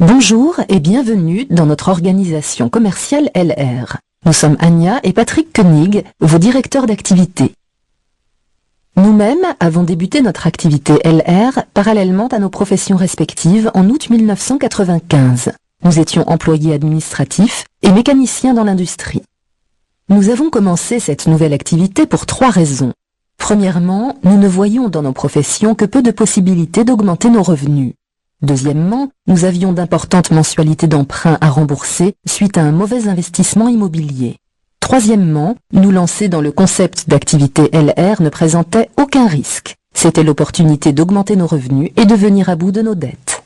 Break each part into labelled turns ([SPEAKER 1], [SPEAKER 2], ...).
[SPEAKER 1] Bonjour et bienvenue dans notre organisation commerciale LR. Nous sommes Anya et Patrick Koenig, vos directeurs d'activité. Nous-mêmes avons débuté notre activité LR parallèlement à nos professions respectives en août 1995. Nous étions employés administratifs et mécaniciens dans l'industrie. Nous avons commencé cette nouvelle activité pour 3 raisons. Premièrement, nous ne voyions dans nos professions que peu de possibilités d'augmenter nos revenus. Deuxièmement, nous avions d'importantes mensualités d'emprunt à rembourser suite à un mauvais investissement immobilier. Troisièmement, nous lancer dans le concept d'activité LR ne présentait aucun risque. C'était l'opportunité d'augmenter nos revenus et de venir à bout de nos dettes.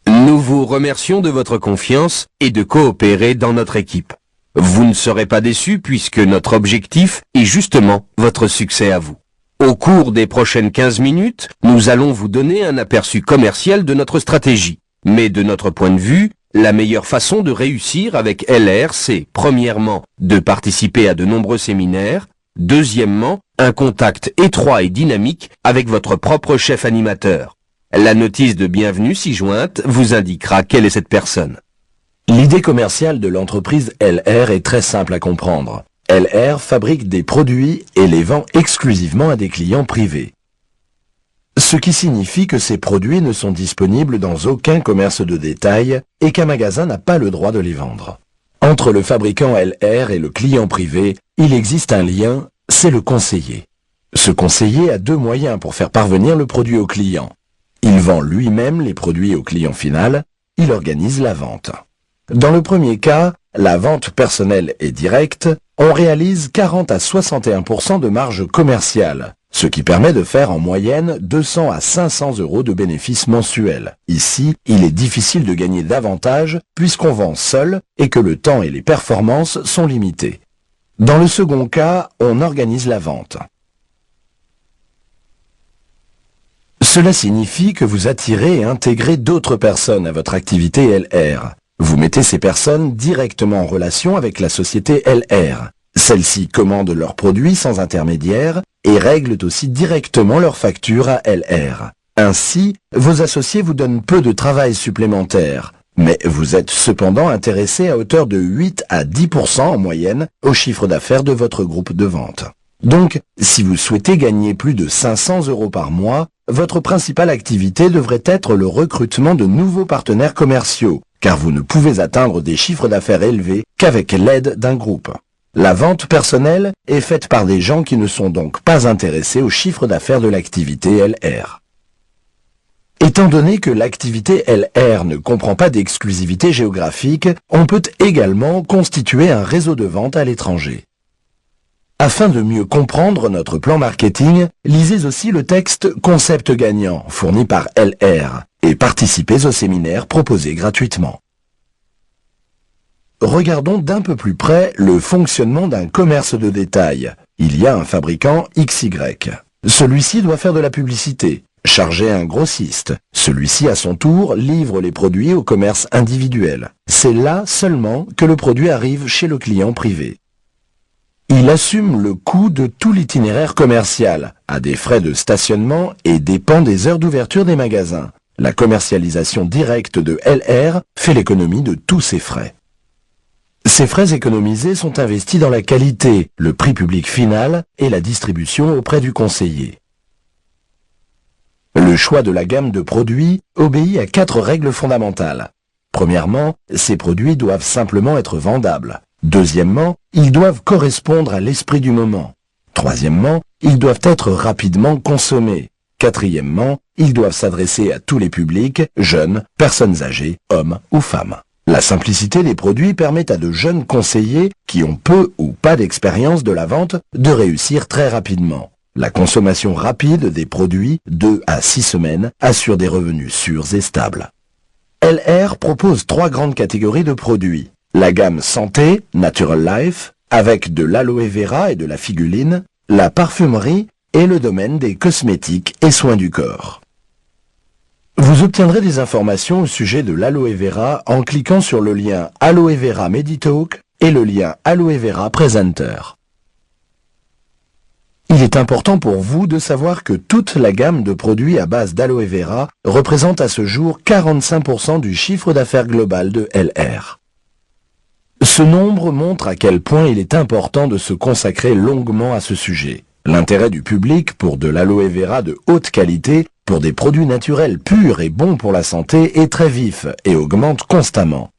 [SPEAKER 2] Nous vous remercions de votre confiance et de coopérer dans notre équipe. Vous ne serez pas déçus puisque notre objectif est justement votre succès à vous. Au cours des prochaines 15 minutes, nous allons vous donner un aperçu commercial de notre stratégie. Mais de notre point de vue, la meilleure façon de réussir avec LR, c'est premièrement de participer à de nombreux séminaires, deuxièmement, un contact étroit et dynamique avec votre propre chef animateur. La notice de bienvenue ci-jointe vous indiquera quelle est cette personne.
[SPEAKER 3] L'idée commerciale de l'entreprise LR est très simple à comprendre. LR fabrique des produits et les vend exclusivement à des clients privés. Ce qui signifie que ces produits ne sont disponibles dans aucun commerce de détail et qu'un magasin n'a pas le droit de les vendre. Entre le fabricant LR et le client privé, il existe un lien, c'est le conseiller. Ce conseiller a 2 moyens pour faire parvenir le produit au client. Il vend lui-même les produits au client final, il organise la vente. Dans le premier cas, la vente personnelle et directe, on réalise 40 à 61% de marge commerciale, ce qui permet de faire en moyenne 200 à 500 euros de bénéfices mensuels. Ici, il est difficile de gagner davantage puisqu'on vend seul et que le temps et les performances sont limités. Dans le second cas, on organise la vente. Cela signifie que vous attirez et intégrez d'autres personnes à votre activité LR. Vous mettez ces personnes directement en relation avec la société LR. Celles-ci commandent leurs produits sans intermédiaire et règlent aussi directement leurs factures à LR. Ainsi, vos associés vous donnent peu de travail supplémentaire, mais vous êtes cependant intéressé à hauteur de 8 à 10% en moyenne au chiffre d'affaires de votre groupe de vente. Donc, si vous souhaitez gagner plus de 500 euros par mois, votre principale activité devrait être le recrutement de nouveaux partenaires commerciaux, car vous ne pouvez atteindre des chiffres d'affaires élevés qu'avec l'aide d'un groupe. La vente personnelle est faite par des gens qui ne sont donc pas intéressés au chiffre d'affaires de l'activité LR. Étant donné que l'activité LR ne comprend pas d'exclusivité géographique, on peut également constituer un réseau de vente à l'étranger. Afin de mieux comprendre notre plan marketing, lisez aussi le texte « Concept gagnant » fourni par LR et participez au séminaire proposé gratuitement. Regardons d'un peu plus près le fonctionnement d'un commerce de détail. Il y a un fabricant XY. Celui-ci doit faire de la publicité, charger un grossiste. Celui-ci, à son tour, livre les produits au commerce individuel. C'est là seulement que le produit arrive chez le client privé. Il assume le coût de tout l'itinéraire commercial, à des frais de stationnement et dépend des heures d'ouverture des magasins. La commercialisation directe de LR fait l'économie de tous ces frais. Ces frais économisés sont investis dans la qualité, le prix public final et la distribution auprès du conseiller. Le choix de la gamme de produits obéit à 4 règles fondamentales. Premièrement, ces produits doivent simplement être vendables. Deuxièmement, ils doivent correspondre à l'esprit du moment. Troisièmement, ils doivent être rapidement consommés. Quatrièmement, ils doivent s'adresser à tous les publics, jeunes, personnes âgées, hommes ou femmes. La simplicité des produits permet à de jeunes conseillers qui ont peu ou pas d'expérience de la vente de réussir très rapidement. La consommation rapide des produits, 2 à 6 semaines, assure des revenus sûrs et stables. LR propose 3 grandes catégories de produits. La gamme santé, Natural Life, avec de l'aloe vera et de la figuline, la parfumerie et le domaine des cosmétiques et soins du corps. Vous obtiendrez des informations au sujet de l'aloe vera en cliquant sur le lien Aloe Vera Meditalk et le lien Aloe Vera Presenter. Il est important pour vous de savoir que toute la gamme de produits à base d'aloe vera représente à ce jour 45% du chiffre d'affaires global de LR. Ce nombre montre à quel point il est important de se consacrer longuement à ce sujet. L'intérêt du public pour de l'aloe vera de haute qualité, pour des produits naturels purs et bons pour la santé, est très vif et augmente constamment.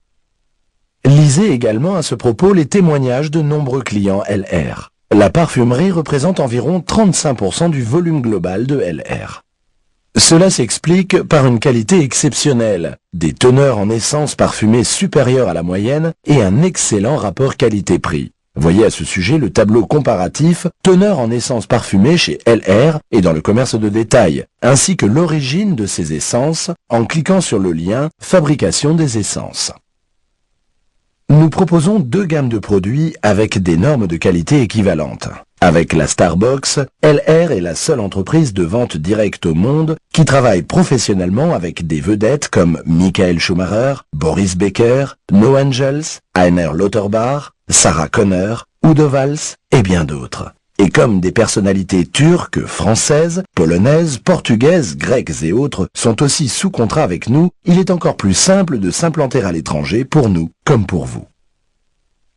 [SPEAKER 3] Lisez également à ce propos les témoignages de nombreux clients LR. La parfumerie représente environ 35% du volume global de LR. Cela s'explique par une qualité exceptionnelle, des teneurs en essence parfumée supérieures à la moyenne et un excellent rapport qualité-prix. Voyez à ce sujet le tableau comparatif teneur en essence parfumée chez LR et dans le commerce de détail, ainsi que l'origine de ces essences en cliquant sur le lien « Fabrication des essences ». Nous proposons deux gammes de produits avec des normes de qualité équivalentes. Avec la Starbox, LR est la seule entreprise de vente directe au monde qui travaille professionnellement avec des vedettes comme Michael Schumacher, Boris Becker, No Angels, Heiner Lauterbach, Sarah Connor, Udo Walz et bien d'autres. Et comme des personnalités turques, françaises, polonaises, portugaises, grecques et autres sont aussi sous contrat avec nous, il est encore plus simple de s'implanter à l'étranger pour nous comme pour vous.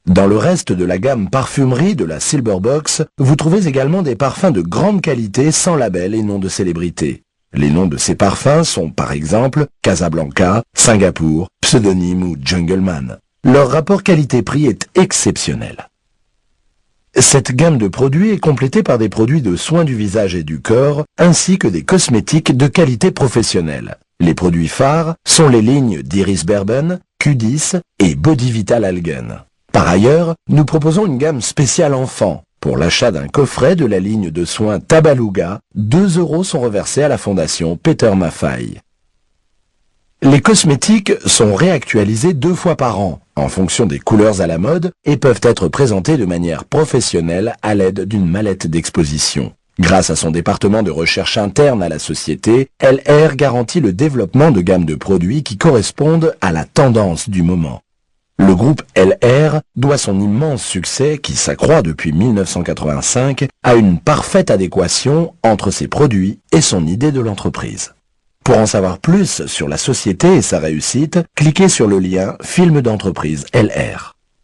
[SPEAKER 3] Dans le reste de la gamme parfumerie de la Silverbox, vous trouvez également des parfums de grande qualité sans label et nom de célébrité. Les noms de ces parfums sont par exemple Casablanca, Singapour, Pseudonyme ou Jungleman. Leur rapport qualité-prix est exceptionnel. Cette gamme de produits est complétée par des produits de soins du visage et du corps, ainsi que des cosmétiques de qualité professionnelle. Les produits phares sont les lignes d'Iris Berben, Q10 et Body Vital Algen. Par ailleurs, nous proposons une gamme spéciale enfant. Pour l'achat d'un coffret de la ligne de soins Tabaluga, 2 € sont reversés à la fondation Peter Maffay. Les cosmétiques sont réactualisés 2 fois par an, en fonction des couleurs à la mode, et peuvent être présentés de manière professionnelle à l'aide d'une mallette d'exposition. Grâce à son département de recherche interne à la société, LR garantit le développement de gammes de produits qui correspondent à la tendance du moment. Le groupe LR doit son immense succès, qui s'accroît depuis 1985, à une parfaite adéquation entre ses produits et son idée de l'entreprise. Pour en savoir plus sur la société et sa réussite, cliquez sur le lien Film d'entreprise LR.